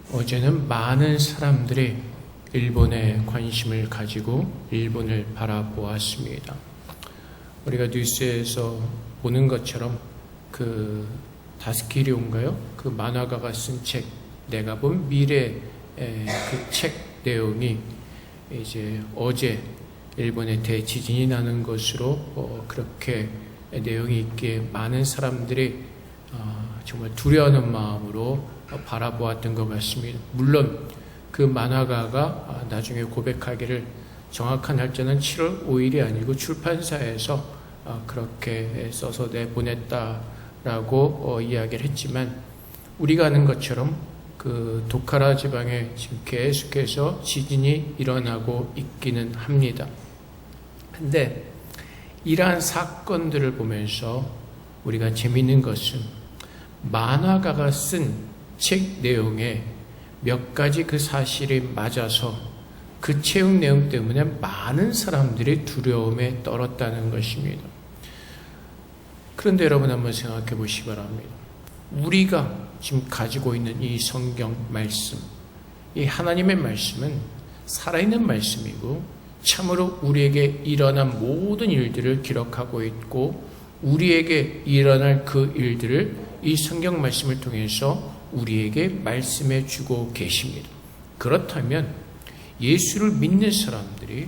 어제는 많은 사람들이 일본에 관심을 가지고 일본을 바라보았습니다. 우리가 뉴스에서 보는 것처럼 그 다스키리온가요? 그 만화가가 쓴 책, 내가 본 미래, 그 책 내용이 이제 어제 일본에 대지진이 나는 것으로 그렇게 내용이 있기에 많은 사람들이 정말 두려워하는 마음으로 바라보았던 것 같습니다. 물론 그 만화가가 나중에 고백하기를 정확한 날짜는 7월 5일이 아니고 출판사에서 그렇게 써서 내보냈다라고 이야기를 했지만, 우리가 아는 것처럼 그 도카라 지방에 지금 계속해서 지진이 일어나고 있기는 합니다. 근데 이러한 사건들을 보면서 우리가 재미있는 것은 만화가가 쓴 책 내용에 몇 가지 그 사실이 맞아서 그 책 내용 때문에 많은 사람들이 두려움에 떨었다는 것입니다. 그런데 여러분 한번 생각해 보시기 바랍니다. 우리가 지금 가지고 있는 이 성경 말씀, 이 하나님의 말씀은 살아있는 말씀이고 참으로 우리에게 일어난 모든 일들을 기록하고 있고, 우리에게 일어날 그 일들을 이 성경 말씀을 통해서 우리에게 말씀해 주고 계십니다. 그렇다면 예수를 믿는 사람들이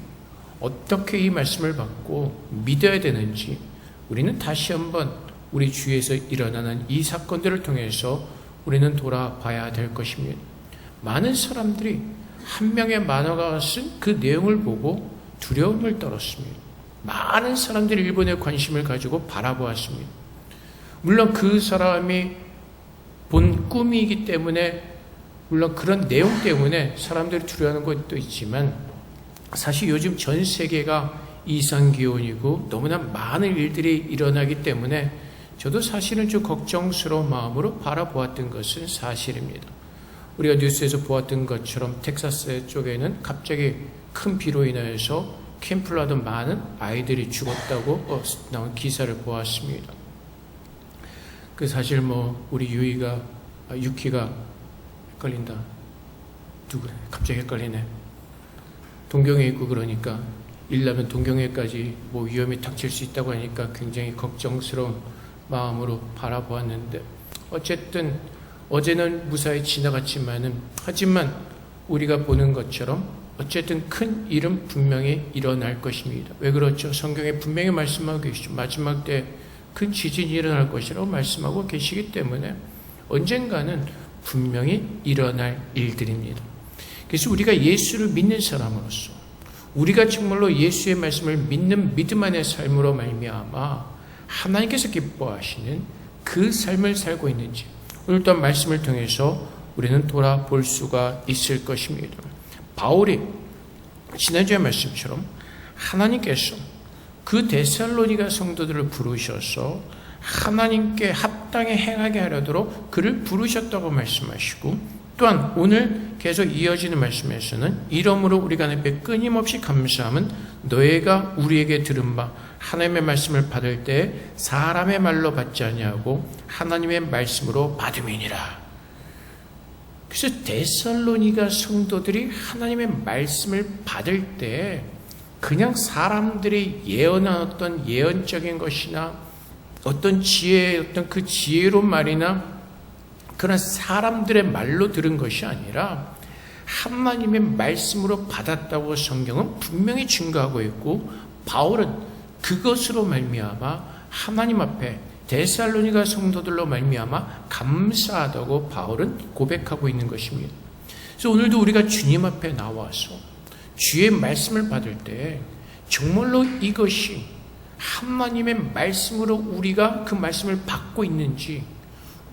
어떻게 이 말씀을 받고 믿어야 되는지 우리는 다시 한번 우리 주위에서 일어나는 이 사건들을 통해서 우리는 돌아봐야 될 것입니다. 많은 사람들이 한 명의 만화가가 쓴 그 내용을 보고 두려움을 떨었습니다. 많은 사람들이 일본에 관심을 가지고 바라보았습니다. 물론 그 사람이 본 꿈이기 때문에, 물론 그런 내용 때문에 사람들이 두려워하는 것도 있지만, 사실 요즘 전 세계가 이상기온이고 너무나 많은 일들이 일어나기 때문에 저도 사실은 좀 걱정스러운 마음으로 바라보았던 것은 사실입니다. 우리가 뉴스에서 보았던 것처럼 텍사스 쪽에는 갑자기 큰 비로 인하여서 캠프를 하던 많은 아이들이 죽었다고 나온 기사를 보았습니다. 그 사실 우리 유키가 헷갈린다. 갑자기 헷갈리네. 동경에 있고 그러니까 일나면 동경에까지 위험이 닥칠 수 있다고 하니까 굉장히 걱정스러운 마음으로 바라보았는데, 어쨌든 어제는 무사히 지나갔지만은, 하지만 우리가 보는 것처럼 어쨌든 큰 일은 분명히 일어날 것입니다. 왜 그렇죠? 성경에 분명히 말씀하고 계시죠. 마지막 때 큰 지진이 일어날 것이라고 말씀하고 계시기 때문에 언젠가는 분명히 일어날 일들입니다. 그래서 우리가 예수를 믿는 사람으로서, 우리가 정말로 예수의 말씀을 믿는 믿음 안의 삶으로 말미암아 하나님께서 기뻐하시는 그 삶을 살고 있는지 오늘 또한 말씀을 통해서 우리는 돌아볼 수가 있을 것입니다. 바울이 지난주의 말씀처럼 하나님께서 그 데살로니가 성도들을 부르셔서 하나님께 합당히 행하게 하려도록 그를 부르셨다고 말씀하시고, 또한 오늘 계속 이어지는 말씀에서는 이러므로 우리가 하나님께 끊임없이 감사함은 너희가 우리에게 들은 바 하나님의 말씀을 받을 때 사람의 말로 받지 아니하고 하나님의 말씀으로 받음이니라. 그래서 데살로니가 성도들이 하나님의 말씀을 받을 때 그냥 사람들이 예언한 어떤 예언적인 것이나 어떤 그 지혜로운 말이나 그런 사람들의 말로 들은 것이 아니라 하나님의 말씀으로 받았다고 성경은 분명히 증거하고 있고, 바울은 그것으로 말미암아 하나님 앞에 데살로니가 성도들로 말미암아 감사하다고 바울은 고백하고 있는 것입니다. 그래서 오늘도 우리가 주님 앞에 나와서 주의 말씀을 받을 때 정말로 이것이 하나님의 말씀으로 우리가 그 말씀을 받고 있는지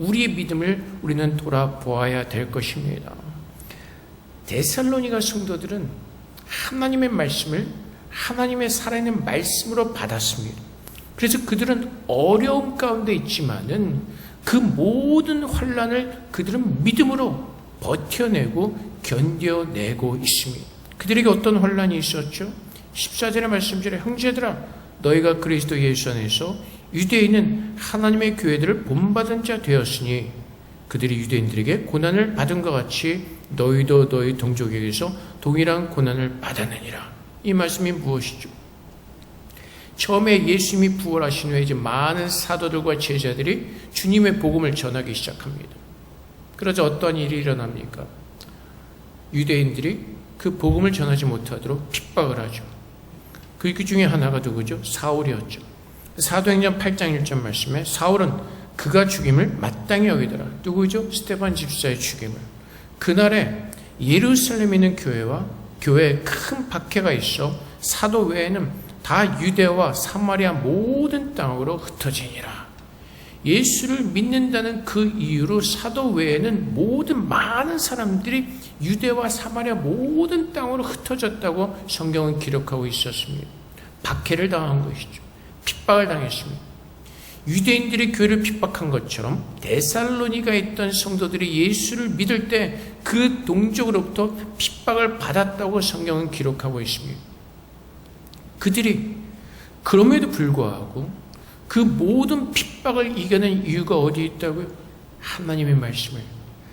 우리의 믿음을 우리는 돌아보아야 될 것입니다. 데살로니가 성도들은 하나님의 말씀을 하나님의 살아있는 말씀으로 받았습니다. 그래서 그들은 어려움 가운데 있지만은 그 모든 환난을 그들은 믿음으로 버텨내고 견뎌내고 있습니다. 그들에게 어떤 환난이 있었죠? 14절의 말씀처럼 형제들아 너희가 그리스도 예수 안에서 유대인은 하나님의 교회들을 본받은 자 되었으니 그들이 유대인들에게 고난을 받은 것 같이 너희도 너희 동족에게서 동일한 고난을 받았느니라. 이 말씀이 무엇이죠? 처음에 예수님이 부활하신 후에 이제 많은 사도들과 제자들이 주님의 복음을 전하기 시작합니다. 그러자 어떠한 일이 일어납니까? 유대인들이 그 복음을 전하지 못하도록 핍박을 하죠. 그 중에 하나가 누구죠? 사울이었죠. 사도행전 8장 1절 말씀에 사울은 그가 죽임을 마땅히 여기더라. 누구죠? 스데반 집사의 죽임을. 그날에 예루살렘에 있는 교회에 큰 박해가 있어 사도 외에는 다 유대와 사마리아 모든 땅으로 흩어지니라. 예수를 믿는다는 그 이유로 사도 외에는 많은 사람들이 유대와 사마리아 모든 땅으로 흩어졌다고 성경은 기록하고 있었습니다. 박해를 당한 것이죠. 핍박을 당했습니다. 유대인들이 교회를 핍박한 것처럼 데살로니가에 있던 성도들이 예수를 믿을 때 그 동족으로부터 핍박을 받았다고 성경은 기록하고 있습니다. 그들이 그럼에도 불구하고 그 모든 핍박을 이겨낸 이유가 어디에 있다고요? 하나님의 말씀을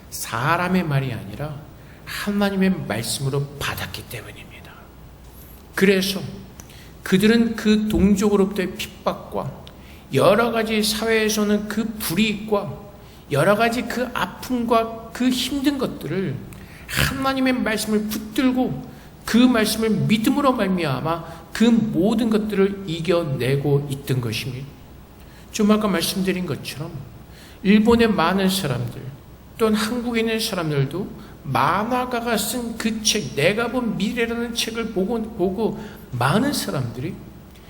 사람의 말이 아니라 하나님의 말씀으로 받았기 때문입니다. 그래서 그들은 그 동족으로부터의 핍박과 여러 가지 사회에서는 그 불이익과 여러 가지 그 아픔과 그 힘든 것들을 하나님의 말씀을 붙들고 그 말씀을 믿음으로 말미암아 그 모든 것들을 이겨내고 있던 것입니다. 좀 아까 말씀드린 것처럼 일본의 많은 사람들 또는 한국에 있는 사람들도 만화가가 쓴 그 책, 내가 본 미래라는 책을 보고 많은 사람들이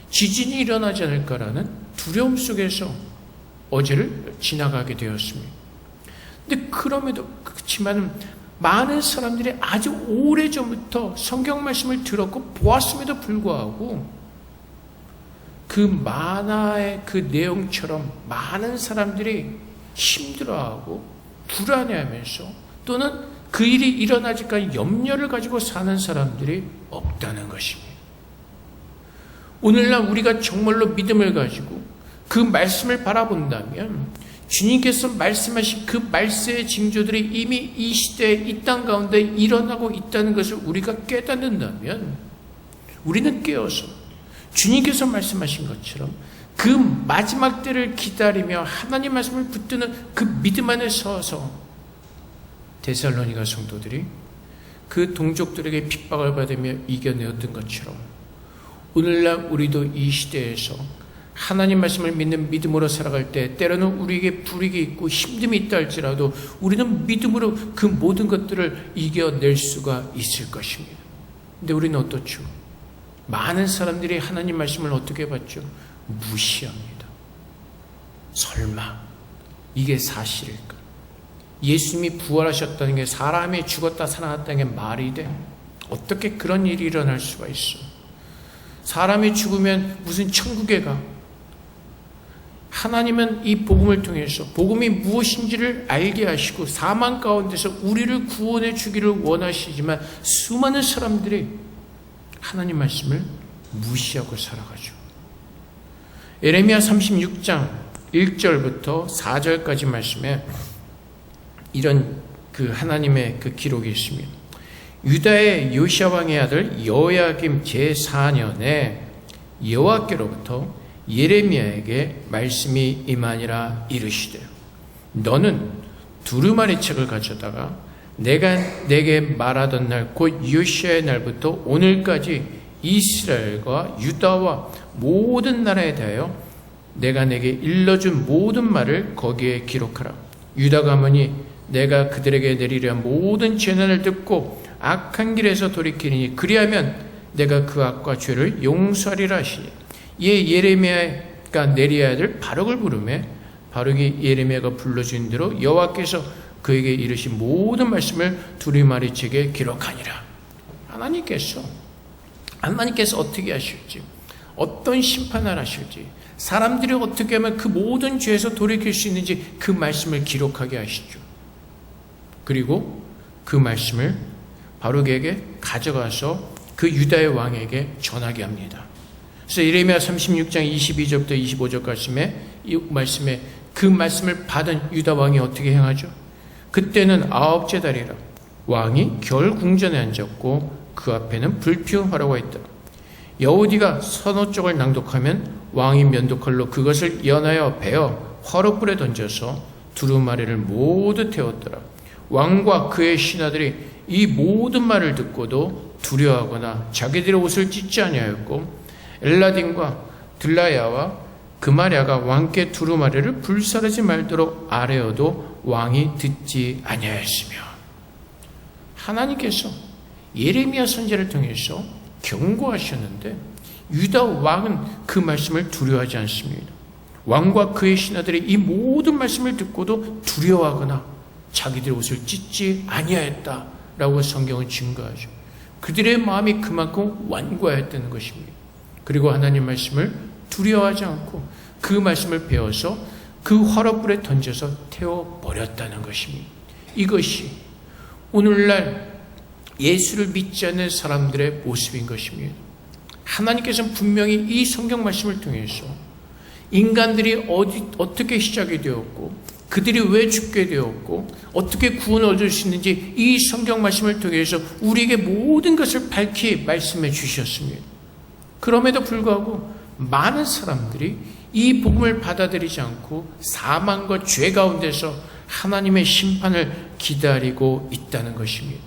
지진이 일어나지 않을까라는 두려움 속에서 어제를 지나가게 되었습니다. 근데 그렇지만 많은 사람들이 아주 오래전부터 성경 말씀을 들었고 보았음에도 불구하고 그 만화의 그 내용처럼 많은 사람들이 힘들어하고 불안해하면서 또는 그 일이 일어나지까지 염려를 가지고 사는 사람들이 없다는 것입니다. 오늘날 우리가 정말로 믿음을 가지고 그 말씀을 바라본다면 주님께서 말씀하신 그 말씀의 징조들이 이미 이 시대에 이 땅 가운데 일어나고 있다는 것을 우리가 깨닫는다면 우리는 깨어서 주님께서 말씀하신 것처럼 그 마지막 때를 기다리며 하나님 말씀을 붙드는 그 믿음 안에 서서 데살로니가 성도들이 그 동족들에게 핍박을 받으며 이겨내었던 것처럼 오늘날 우리도 이 시대에서 하나님 말씀을 믿는 믿음으로 살아갈 때 때로는 우리에게 불이익이 있고 힘듦이 있다 할지라도 우리는 믿음으로 그 모든 것들을 이겨낼 수가 있을 것입니다. 근데 우리는 어떻죠? 많은 사람들이 하나님 말씀을 어떻게 받죠? 무시합니다. 설마 이게 사실일까? 예수님이 부활하셨다는 게 사람이 죽었다 살아났다는 게 말이 돼? 어떻게 그런 일이 일어날 수가 있어? 사람이 죽으면 무슨 천국에 가? 하나님은 이 복음을 통해서 복음이 무엇인지를 알게 하시고 사망 가운데서 우리를 구원해 주기를 원하시지만 수많은 사람들이 하나님 말씀을 무시하고 살아가죠. 예레미야 36장 1절부터 4절까지 말씀에 이런 그 하나님의 그 기록이 있습니다. 유다의 요시야 왕의 아들 여호야김 제4년에 여호와께로부터 예레미야에게 말씀이 임하니라 이르시되 너는 두루마리 책을 가져다가 내가 내게 말하던 날 곧 요시야의 날부터 오늘까지 이스라엘과 유다와 모든 나라에 대하여 내가 내게 일러준 모든 말을 거기에 기록하라. 유다 가문이 내가 그들에게 내리려 모든 재난을 듣고 악한 길에서 돌이키니 그리하면 내가 그 악과 죄를 용서하리라 하시니 이에 예레미야가 내리야 할 바룩을 부르매 바룩이 예레미야가 불러준 대로 여호와께서 그에게 이르신 모든 말씀을 두루마리 책에 기록하니라. 하나님께서 어떻게 하실지 어떤 심판을 하실지 사람들이 어떻게 하면 그 모든 죄에서 돌이킬 수 있는지 그 말씀을 기록하게 하시죠. 그리고 그 말씀을 바룩에게 가져가서 그 유다의 왕에게 전하게 합니다. 그래서 예레미야 36장 22절부터 25절까지 이 말씀에 그 말씀을 받은 유다 왕이 어떻게 행하죠? 그때는 9째 달이라. 왕이 결궁전에 앉았고 그 앞에는 불피운 화로가 있다. 여우디가 선호 쪽을 낭독하면 왕이 면도칼로 그것을 연하여 베어 화로불에 던져서 두루마리를 모두 태웠더라. 왕과 그의 신하들이 이 모든 말을 듣고도 두려워하거나 자기들의 옷을 찢지 아니하였고 엘라딘과 들라야와 그마랴가 왕께 두루마리를 불사르지 말도록 아뢰어도 왕이 듣지 아니하였으며, 하나님께서 예레미야 선지자를 통해서 경고하셨는데 유다 왕은 그 말씀을 두려워하지 않습니다. 왕과 그의 신하들이 이 모든 말씀을 듣고도 두려워하거나 자기들의 옷을 찢지 아니하였다라고 성경은 증거하죠. 그들의 마음이 그만큼 완고하였다는 것입니다. 그리고 하나님 말씀을 두려워하지 않고 그 말씀을 배워서 그 화로불에 던져서 태워버렸다는 것입니다. 이것이 오늘날 예수를 믿지 않는 사람들의 모습인 것입니다. 하나님께서는 분명히 이 성경 말씀을 통해서 인간들이 어떻게 시작이 되었고 그들이 왜 죽게 되었고 어떻게 구원을 얻을 수 있는지 이 성경 말씀을 통해서 우리에게 모든 것을 밝히 말씀해 주셨습니다. 그럼에도 불구하고 많은 사람들이 이 복음을 받아들이지 않고 사망과 죄 가운데서 하나님의 심판을 기다리고 있다는 것입니다.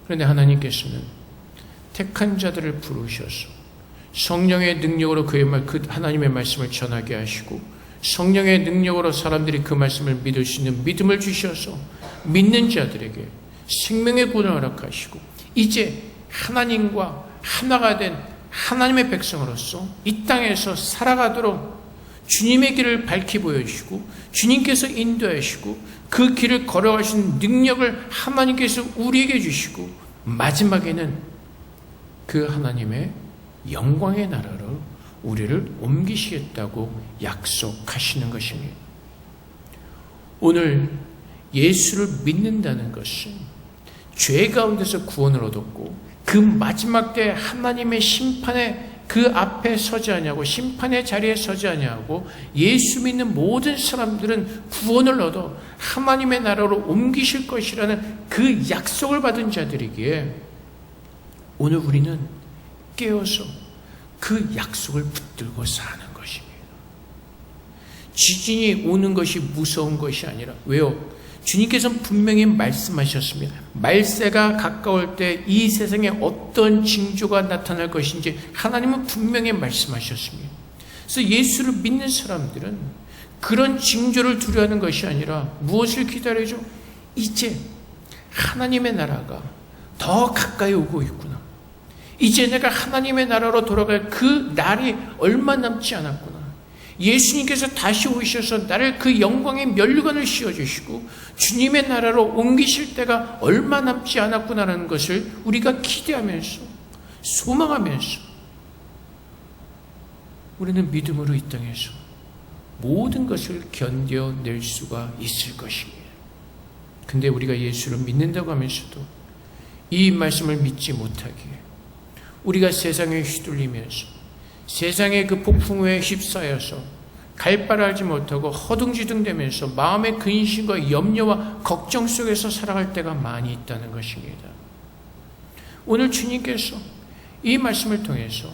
그런데 하나님께서는 택한 자들을 부르셔서 성령의 능력으로 그 하나님의 말씀을 전하게 하시고 성령의 능력으로 사람들이 그 말씀을 믿을 수 있는 믿음을 주셔서 믿는 자들에게 생명의 구원을 허락하시고 이제 하나님과 하나가 된 하나님의 백성으로서 이 땅에서 살아가도록 주님의 길을 밝히 보여주시고 주님께서 인도하시고 그 길을 걸어가시는 능력을 하나님께서 우리에게 주시고 마지막에는 그 하나님의 영광의 나라로 우리를 옮기시겠다고 약속하시는 것입니다. 오늘 예수를 믿는다는 것은 죄 가운데서 구원을 얻었고 그 마지막 때 하나님의 심판의 그 앞에 서지 아니하고 심판의 자리에 서지 아니하고 예수 믿는 모든 사람들은 구원을 얻어 하나님의 나라로 옮기실 것이라는 그 약속을 받은 자들이기에 오늘 우리는 깨어서 그 약속을 붙들고 사는 것입니다. 지진이 오는 것이 무서운 것이 아니라, 왜요? 주님께서는 분명히 말씀하셨습니다. 말세가 가까울 때 이 세상에 어떤 징조가 나타날 것인지 하나님은 분명히 말씀하셨습니다. 그래서 예수를 믿는 사람들은 그런 징조를 두려워하는 것이 아니라 무엇을 기다려죠? 이제 하나님의 나라가 더 가까이 오고 있구나. 이제 내가 하나님의 나라로 돌아갈 그 날이 얼마 남지 않았구나. 예수님께서 다시 오셔서 나를 그 영광의 면류관을 씌워주시고 주님의 나라로 옮기실 때가 얼마 남지 않았구나라는 것을 우리가 기대하면서 소망하면서 우리는 믿음으로 이 땅에서 모든 것을 견뎌낼 수가 있을 것입니다. 근데 우리가 예수를 믿는다고 하면서도 이 말씀을 믿지 못하기에 우리가 세상에 휘둘리면서 세상의 그 폭풍우에 휩싸여서 갈 바를 알지 못하고 허둥지둥대면서 마음의 근심과 염려와 걱정 속에서 살아갈 때가 많이 있다는 것입니다. 오늘 주님께서 이 말씀을 통해서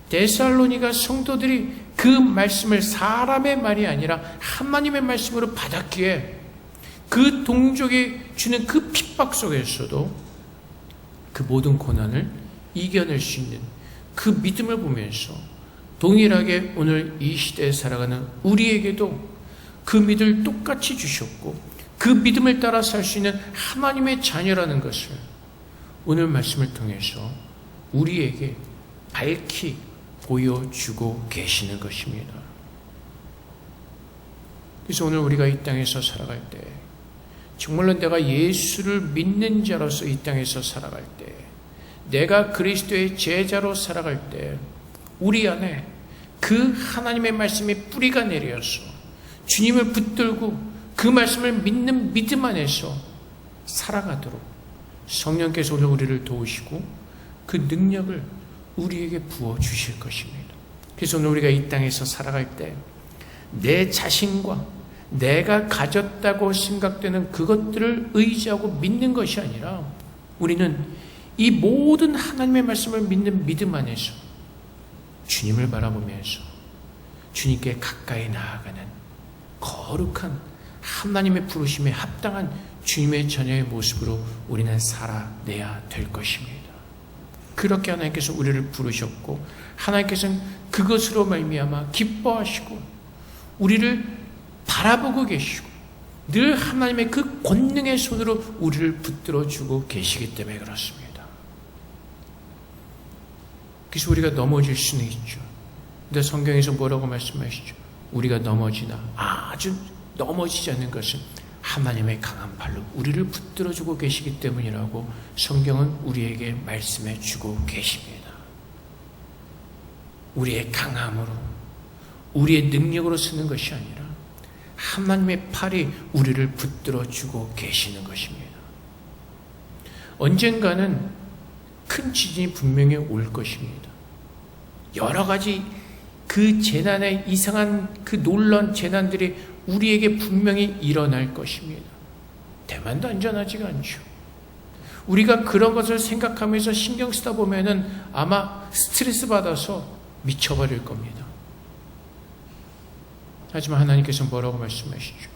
데살로니가 성도들이 그 말씀을 사람의 말이 아니라 하나님의 말씀으로 받았기에 그 동족이 주는 그 핍박 속에서도 그 모든 고난을 이겨낼 수 있는 그 믿음을 보면서 동일하게 오늘 이 시대에 살아가는 우리에게도 그 믿음을 똑같이 주셨고 그 믿음을 따라 살 수 있는 하나님의 자녀라는 것을 오늘 말씀을 통해서 우리에게 밝히 보여주고 계시는 것입니다. 그래서 오늘 우리가 이 땅에서 살아갈 때 정말로 내가 예수를 믿는 자로서 이 땅에서 살아갈 때 내가 그리스도의 제자로 살아갈 때 우리 안에 그 하나님의 말씀이 뿌리가 내려서 주님을 붙들고 그 말씀을 믿는 믿음 안에서 살아가도록 성령께서 오늘 우리를 도우시고 그 능력을 우리에게 부어주실 것입니다. 그래서 오늘 우리가 이 땅에서 살아갈 때 내 자신과 내가 가졌다고 생각되는 그것들을 의지하고 믿는 것이 아니라 우리는 이 모든 하나님의 말씀을 믿는 믿음 안에서 주님을 바라보면서 주님께 가까이 나아가는 거룩한 하나님의 부르심에 합당한 주님의 자녀의 모습으로 우리는 살아내야 될 것입니다. 그렇게 하나님께서 우리를 부르셨고 하나님께서는 그것으로 말미암아 기뻐하시고 우리를 바라보고 계시고 늘 하나님의 그 권능의 손으로 우리를 붙들어주고 계시기 때문에 그렇습니다. 그래서 우리가 넘어질 수는 있죠. 근데 성경에서 뭐라고 말씀하시죠? 우리가 넘어지나 아주 넘어지지 않는 것은 하나님의 강한 팔로 우리를 붙들어주고 계시기 때문이라고 성경은 우리에게 말씀해 주고 계십니다. 우리의 강함으로 우리의 능력으로 쓰는 것이 아니라 하나님의 팔이 우리를 붙들어주고 계시는 것입니다. 언젠가는 큰 지진이 분명히 올 것입니다. 여러 가지 그 재난의 이상한 그 놀라운 재난들이 우리에게 분명히 일어날 것입니다. 대만도 안전하지가 않죠. 우리가 그런 것을 생각하면서 신경 쓰다 보면은 아마 스트레스 받아서 미쳐버릴 겁니다. 하지만 하나님께서 뭐라고 말씀하시죠?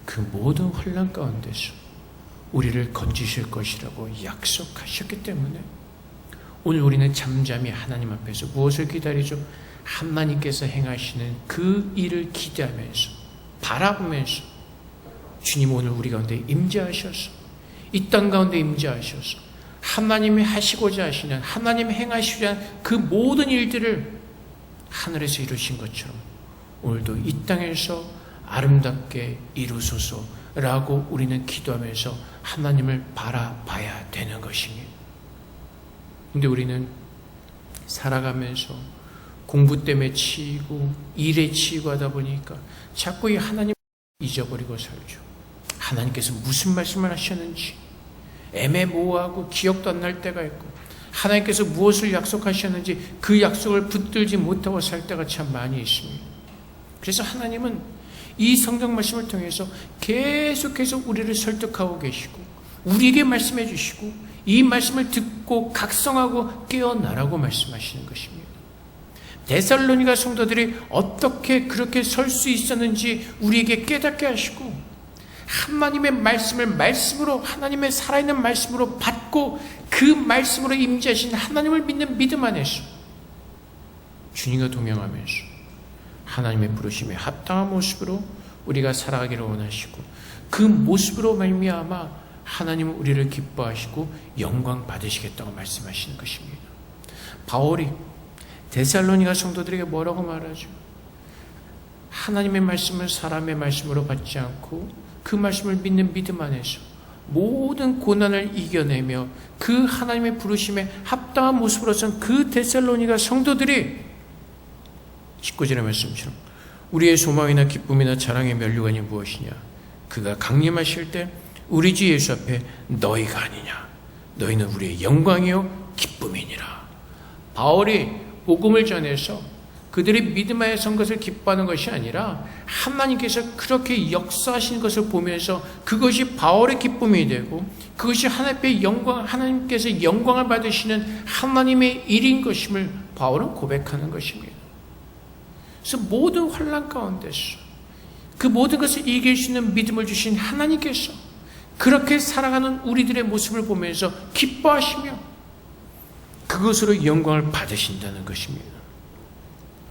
그 모든 혼란 가운데서 우리를 건지실 것이라고 약속하셨기 때문에 오늘 우리는 잠잠히 하나님 앞에서 무엇을 기다리죠? 하나님께서 행하시는 그 일을 기대하면서 바라보면서 주님 오늘 우리 가운데 임재하셔서 이 땅 가운데 임재하셔서 하나님이 하시고자 하시는 하나님이 행하시고자 하는 그 모든 일들을 하늘에서 이루신 것처럼 오늘도 이 땅에서 아름답게 이루소서라고 우리는 기도하면서 하나님을 바라봐야 되는 것입니다. 근데 우리는 살아가면서 공부 때문에 치이고 일에 치이고 하다 보니까 자꾸 이 하나님을 잊어버리고 살죠. 하나님께서 무슨 말씀을 하셨는지 애매모호하고 기억도 안 날 때가 있고 하나님께서 무엇을 약속하셨는지 그 약속을 붙들지 못하고 살 때가 참 많이 있습니다. 그래서 하나님은 이 성경 말씀을 통해서 계속해서 우리를 설득하고 계시고 우리에게 말씀해 주시고 이 말씀을 듣고 각성하고 깨어나라고 말씀하시는 것입니다. 데살로니가 성도들이 어떻게 그렇게 설 수 있었는지 우리에게 깨닫게 하시고 하나님의 말씀을 말씀으로 하나님의 살아있는 말씀으로 받고 그 말씀으로 임재하신 하나님을 믿는 믿음 안에서 주님과 동행하면서 하나님의 부르심에 합당한 모습으로 우리가 살아가기를 원하시고 그 모습으로 말미암아 하나님은 우리를 기뻐하시고 영광 받으시겠다고 말씀하시는 것입니다. 바울이 데살로니가 성도들에게 뭐라고 말하죠? 하나님의 말씀을 사람의 말씀으로 받지 않고 그 말씀을 믿는 믿음 안에서 모든 고난을 이겨내며 그 하나님의 부르심에 합당한 모습으로선 그 데살로니가 성도들이 19절의 말씀처럼 우리의 소망이나 기쁨이나 자랑의 면류관이 무엇이냐? 그가 강림하실 때 우리 주 예수 앞에 너희가 아니냐? 너희는 우리의 영광이요 기쁨이니라. 바울이 복음을 전해서 그들이 믿음 안에 선 것을 기뻐하는 것이 아니라 하나님께서 그렇게 역사하시는 것을 보면서 그것이 바울의 기쁨이 되고 그것이 하나님께서 영광을 받으시는 하나님의 일인 것임을 바울은 고백하는 것입니다. 그래서 모든 환난 가운데서 그 모든 것을 이길 수 있는 믿음을 주신 하나님께서 그렇게 살아가는 우리들의 모습을 보면서 기뻐하시며 그것으로 영광을 받으신다는 것입니다.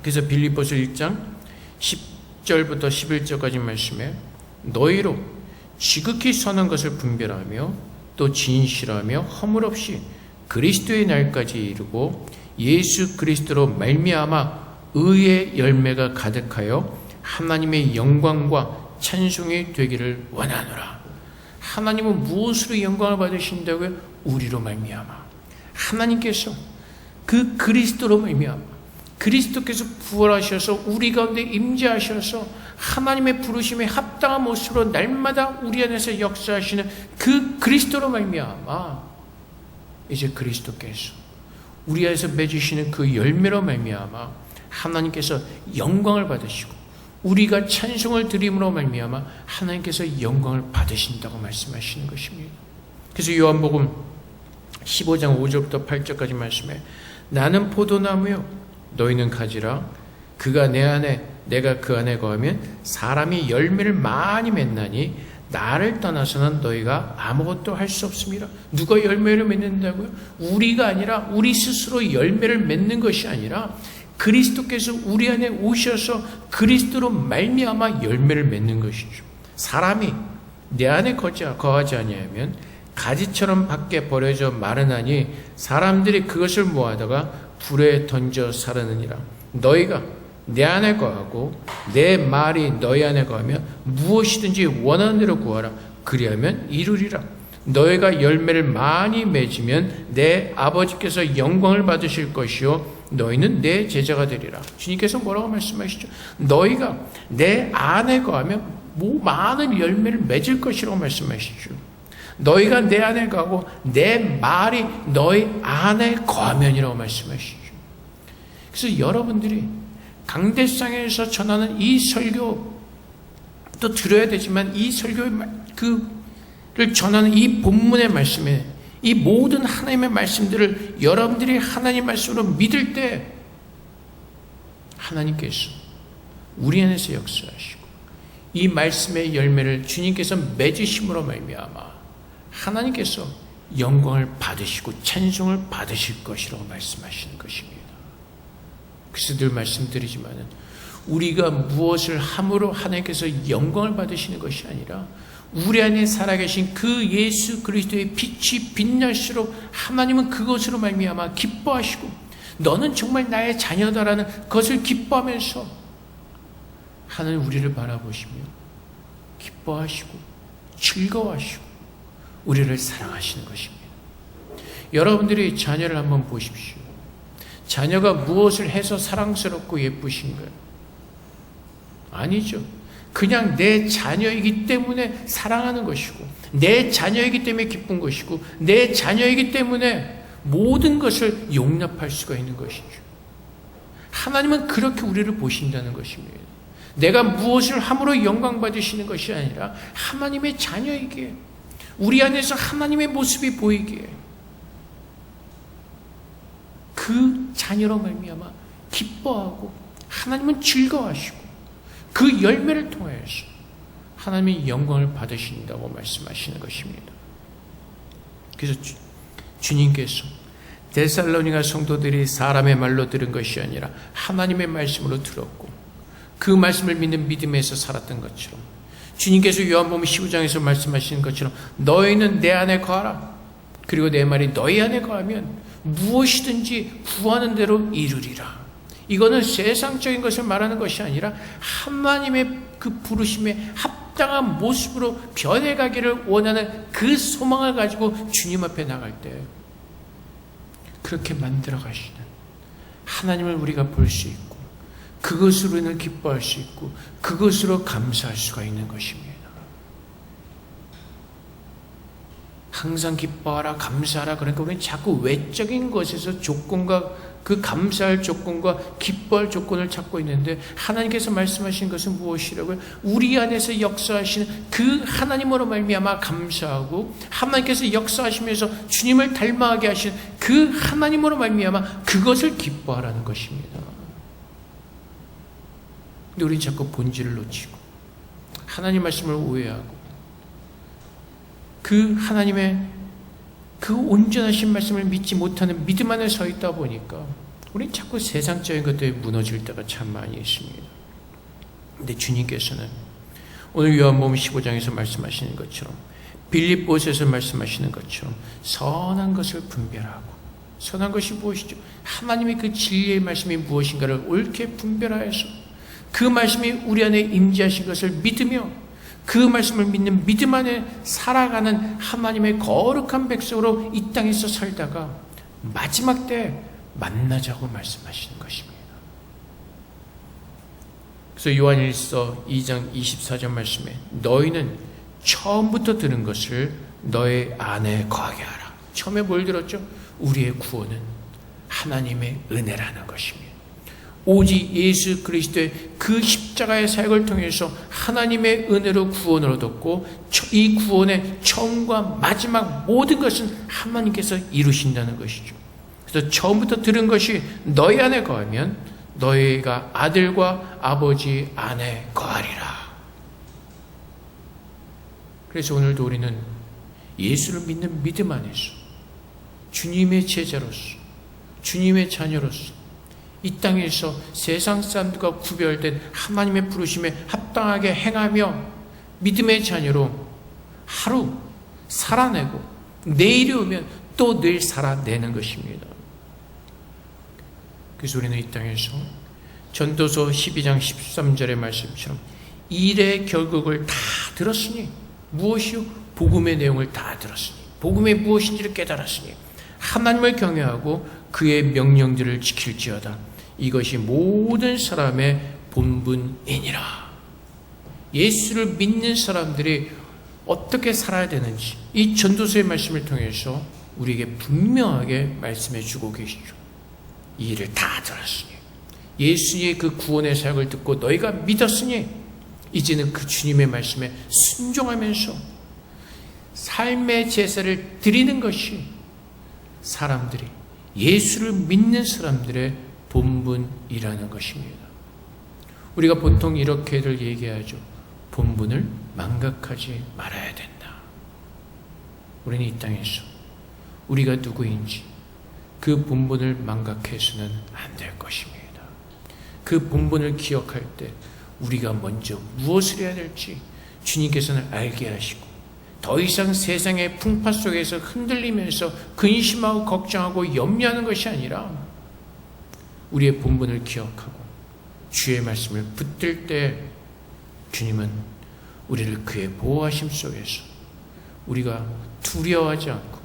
그래서 빌립보서 1장 10절부터 11절까지 말씀에 너희로 지극히 선한 것을 분별하며 또 진실하며 허물 없이 그리스도의 날까지 이루고 예수 그리스도로 말미암아 의의 열매가 가득하여 하나님의 영광과 찬송이 되기를 원하노라. 하나님은 무엇으로 영광을 받으신다고요? 우리로 말미암아. 하나님께서 그 그리스도로 말미암아 그리스도께서 부활하셔서 우리 가운데 임재하셔서 하나님의 부르심에 합당한 모습으로 날마다 우리 안에서 역사하시는 그 그리스도로 말미암아 이제 그리스도께서 우리 안에서 맺으시는 그 열매로 말미암아 하나님께서 영광을 받으시고 우리가 찬송을 드림으로 말미암아 하나님께서 영광을 받으신다고 말씀하시는 것입니다. 그래서 요한복음 15장 5절부터 8절까지 말씀에 나는 포도나무요 너희는 가지라 그가 내 안에 내가 그 안에 거하면 사람이 열매를 많이 맺나니 나를 떠나서는 너희가 아무것도 할 수 없습니다. 누가 열매를 맺는다고요? 우리가 아니라 우리 스스로 열매를 맺는 것이 아니라 그리스도께서 우리 안에 오셔서 그리스도로 말미암아 열매를 맺는 것이죠. 사람이 내 안에 거하지 아니하면 가지처럼 밖에 버려져 마르나니 사람들이 그것을 모아다가 불에 던져 사르느니라. 너희가 내 안에 거하고 내 말이 너희 안에 거하면 무엇이든지 원하는 대로 구하라. 그리하면 이루리라. 너희가 열매를 많이 맺으면 내 아버지께서 영광을 받으실 것이요 너희는 내 제자가 되리라. 주님께서 뭐라고 말씀하시죠? 너희가 내 안에 거하면 많은 열매를 맺을 것이라고 말씀하시죠. 너희가 내 안에 거하고 내 말이 너희 안에 거하면이라고 말씀하시죠. 그래서 여러분들이 강대상에서 전하는 이 설교 또 들어야 되지만 이 설교를 전하는 이 본문의 말씀에 이 모든 하나님의 말씀들을 여러분들이 하나님 말씀으로 믿을 때 하나님께서 우리 안에서 역사하시고 이 말씀의 열매를 주님께서 맺으심으로 말미암아 하나님께서 영광을 받으시고 찬송을 받으실 것이라고 말씀하시는 것입니다. 그래서 늘 말씀드리지만은 우리가 무엇을 함으로 하나님께서 영광을 받으시는 것이 아니라 우리 안에 살아계신 그 예수 그리스도의 빛이 빛날수록 하나님은 그것으로 말미암아 기뻐하시고 너는 정말 나의 자녀다라는 것을 기뻐하면서 하나님 우리를 바라보시며 기뻐하시고 즐거워하시고 우리를 사랑하시는 것입니다. 여러분들이 자녀를 한번 보십시오. 자녀가 무엇을 해서 사랑스럽고 예쁘신가요? 아니죠. 그냥 내 자녀이기 때문에 사랑하는 것이고 내 자녀이기 때문에 기쁜 것이고 내 자녀이기 때문에 모든 것을 용납할 수가 있는 것이죠. 하나님은 그렇게 우리를 보신다는 것입니다. 내가 무엇을 함으로 영광 받으시는 것이 아니라 하나님의 자녀이기에 우리 안에서 하나님의 모습이 보이기에 그 자녀로 말미암아 기뻐하고 하나님은 즐거워하시고 그 열매를 통해서 하나님의 영광을 받으신다고 말씀하시는 것입니다. 그래서 주님께서 데살로니가 성도들이 사람의 말로 들은 것이 아니라 하나님의 말씀으로 들었고 그 말씀을 믿는 믿음에서 살았던 것처럼 주님께서 요한복음 15장에서 말씀하시는 것처럼 너희는 내 안에 거하라. 그리고 내 말이 너희 안에 거하면 무엇이든지 구하는 대로 이루리라. 이거는 세상적인 것을 말하는 것이 아니라 하나님의 그 부르심에 합당한 모습으로 변해가기를 원하는 그 소망을 가지고 주님 앞에 나갈 때 그렇게 만들어 가시는 하나님을 우리가 볼 수 있고 그것으로 인해 기뻐할 수 있고 그것으로 감사할 수가 있는 것입니다. 항상 기뻐하라 감사하라 그러니까 우리는 자꾸 외적인 것에서 조건과 그 감사할 조건과 기뻐할 조건을 찾고 있는데 하나님께서 말씀하신 것은 무엇이라고요? 우리 안에서 역사하시는 그 하나님으로 말미암아 감사하고 하나님께서 역사하시면서 주님을 닮아가게 하신 그 하나님으로 말미암아 그것을 기뻐하라는 것입니다. 근데 우리는 자꾸 본질을 놓치고 하나님 말씀을 오해하고 그 하나님의 그 온전하신 말씀을 믿지 못하는 믿음 안에 서 있다 보니까 우리는 자꾸 세상적인 것들에 무너질 때가 참 많이 있습니다. 근데 주님께서는 오늘 요한복음 15장에서 말씀하시는 것처럼 빌립보서에서 말씀하시는 것처럼 선한 것을 분별하고 선한 것이 무엇이죠? 하나님의 그 진리의 말씀이 무엇인가를 옳게 분별하여서 그 말씀이 우리 안에 임재하신 것을 믿으며 그 말씀을 믿는 믿음 안에 살아가는 하나님의 거룩한 백성으로 이 땅에서 살다가 마지막 때 만나자고 말씀하시는 것입니다. 그래서 요한일서 2장 24절 말씀에 너희는 처음부터 들은 것을 너희 안에 거하게 하라. 처음에 뭘 들었죠? 우리의 구원은 하나님의 은혜라는 것입니다. 오직 예수 그리스도의 그 십자가 십자가의 사역을 통해서 하나님의 은혜로 구원을 얻었고 이 구원의 처음과 마지막 모든 것은 하나님께서 이루신다는 것이죠. 그래서 처음부터 들은 것이 너희 안에 거하면 너희가 아들과 아버지 안에 거하리라. 그래서 오늘도 우리는 예수를 믿는 믿음 안에서 주님의 제자로서 주님의 자녀로서 이 땅에서 세상 사람들과 구별된 하나님의 부르심에 합당하게 행하며 믿음의 자녀로 하루 살아내고 내일이 오면 또 늘 살아내는 것입니다. 그래서 우리는 이 땅에서 전도서 12장 13절의 말씀처럼 일의 결국을 다 들었으니 무엇이요? 복음의 내용을 다 들었으니 복음이 무엇인지를 깨달았으니 하나님을 경외하고 그의 명령들을 지킬지어다. 이것이 모든 사람의 본분이니라. 예수를 믿는 사람들이 어떻게 살아야 되는지 이 전도서의 말씀을 통해서 우리에게 분명하게 말씀해 주고 계시죠. 이 일을 다 들었으니 예수의 그 구원의 사역을 듣고 너희가 믿었으니 이제는 그 주님의 말씀에 순종하면서 삶의 제사를 드리는 것이 사람들이 예수를 믿는 사람들의 본분이라는 것입니다. 우리가 보통 이렇게들 얘기하죠. 본분을 망각하지 말아야 된다. 우리는 이 땅에서 우리가 누구인지 그 본분을 망각해서는 안 될 것입니다. 그 본분을 기억할 때 우리가 먼저 무엇을 해야 될지 주님께서는 알게 하시고 더 이상 세상의 풍파 속에서 흔들리면서 근심하고 걱정하고 염려하는 것이 아니라 우리의 본분을 기억하고 주의 말씀을 붙들 때 주님은 우리를 그의 보호하심 속에서 우리가 두려워하지 않고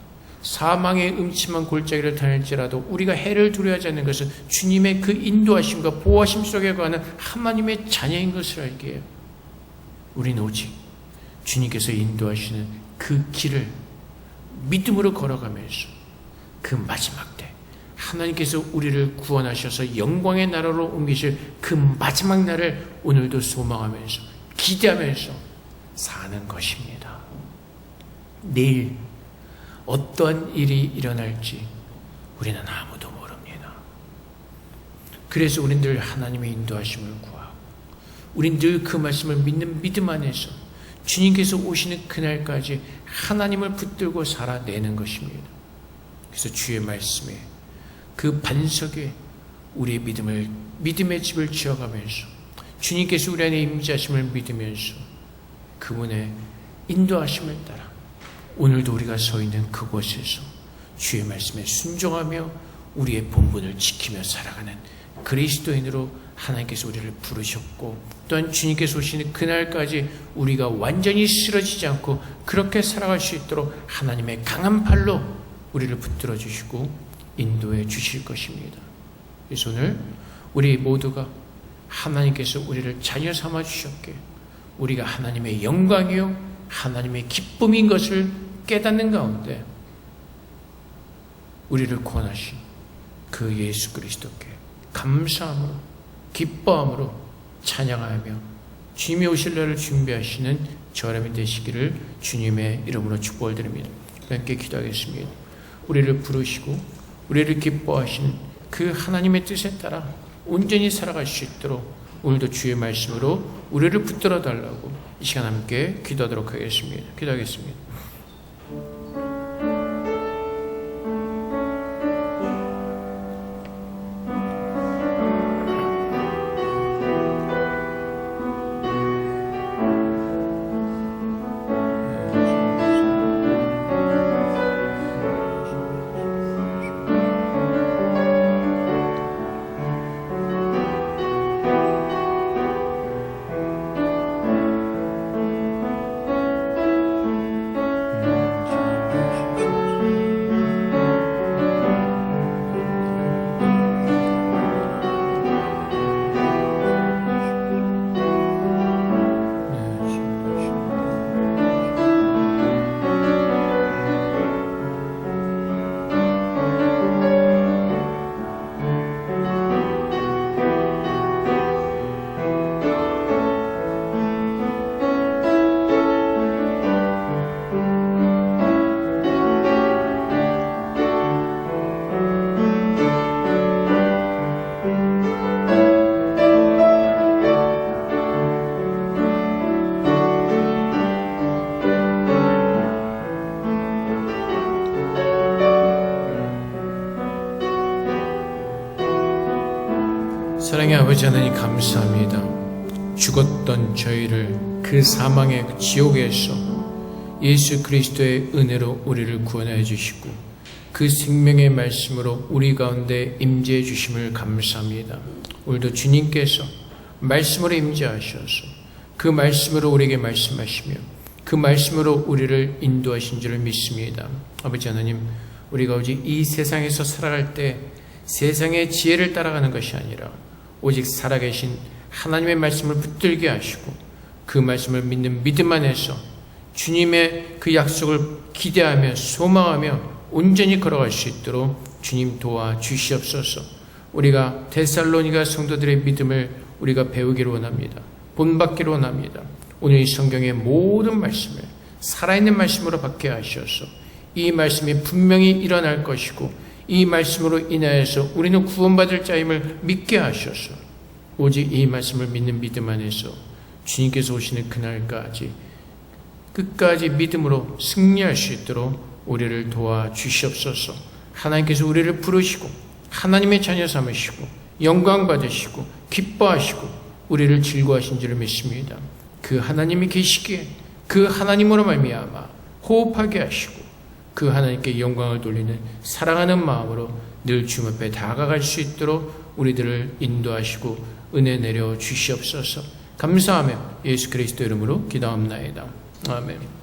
사망의 음침한 골짜기를 다닐지라도 우리가 해를 두려워하지 않는 것은 주님의 그 인도하심과 보호하심 속에 관한 하나님의 자녀인 것을 알게 해요. 우리는 오직 주님께서 인도하시는 그 길을 믿음으로 걸어가면서 그 마지막 때 하나님께서 우리를 구원하셔서 영광의 나라로 옮기실 그 마지막 날을 오늘도 소망하면서 기대하면서 사는 것입니다. 내일 어떠한 일이 일어날지 우리는 아무도 모릅니다. 그래서 우린 늘 하나님의 인도하심을 구하고 우린 늘 그 말씀을 믿는 믿음 안에서 주님께서 오시는 그날까지 하나님을 붙들고 살아내는 것입니다. 그래서 주의 말씀에 그 반석에 우리의 믿음의 집을 지어가면서 주님께서 우리 안에 임재하심을 믿으면서 그분의 인도하심을 따라 오늘도 우리가 서 있는 그곳에서 주의 말씀에 순종하며 우리의 본분을 지키며 살아가는 그리스도인으로 하나님께서 우리를 부르셨고 또한 주님께서 오시는 그날까지 우리가 완전히 쓰러지지 않고 그렇게 살아갈 수 있도록 하나님의 강한 팔로 우리를 붙들어 주시고 인도해 주실 것입니다. 그래서 오늘 우리 모두가 하나님께서 우리를 자녀 삼아 주셨기에 우리가 하나님의 영광이요 하나님의 기쁨인 것을 깨닫는 가운데 우리를 구원하신 그 예수 그리스도께 감사함으로 기뻐함으로 찬양하며 주님이 오실 날을 준비하시는 저람이 되시기를 주님의 이름으로 축복을 드립니다. 함께 기도하겠습니다. 우리를 부르시고 우리를 기뻐하시는 그 하나님의 뜻에 따라 온전히 살아갈 수 있도록 오늘도 주의 말씀으로 우리를 붙들어 달라고 이 시간 함께 기도하도록 하겠습니다. 기도하겠습니다. 사랑의 아버지 하나님 감사합니다. 죽었던 저희를 그 사망의 지옥에서 예수 그리스도의 은혜로 우리를 구원해 주시고 그 생명의 말씀으로 우리 가운데 임재해 주심을 감사합니다. 오늘도 주님께서 말씀으로 임재하셔서 그 말씀으로 우리에게 말씀하시며 그 말씀으로 우리를 인도하신 줄을 믿습니다. 아버지 하나님, 우리가 오직 이 세상에서 살아갈 때 세상의 지혜를 따라가는 것이 아니라 오직 살아계신 하나님의 말씀을 붙들게 하시고 그 말씀을 믿는 믿음 안에서 주님의 그 약속을 기대하며 소망하며 온전히 걸어갈 수 있도록 주님 도와주시옵소서. 우리가 데살로니가 성도들의 믿음을 우리가 배우기를 원합니다. 본받기를 원합니다. 오늘 이 성경의 모든 말씀을 살아있는 말씀으로 받게 하셔서 이 말씀이 분명히 일어날 것이고 이 말씀으로 인하여서 우리는 구원받을 자임을 믿게 하셔서 오직 이 말씀을 믿는 믿음 안에서 주님께서 오시는 그날까지 끝까지 믿음으로 승리할 수 있도록 우리를 도와주시옵소서. 하나님께서 우리를 부르시고 하나님의 자녀 삼으시고 영광 받으시고 기뻐하시고 우리를 즐거워하신 줄을 믿습니다. 그 하나님이 계시기에 그 하나님으로 말미암아 호흡하게 하시고 그 하나님께 영광을 돌리는 사랑하는 마음으로 늘 주님 앞에 다가갈 수 있도록 우리들을 인도하시고 은혜 내려 주시옵소서. 감사하며 예수 그리스도 이름으로 기도합나이다. 아멘.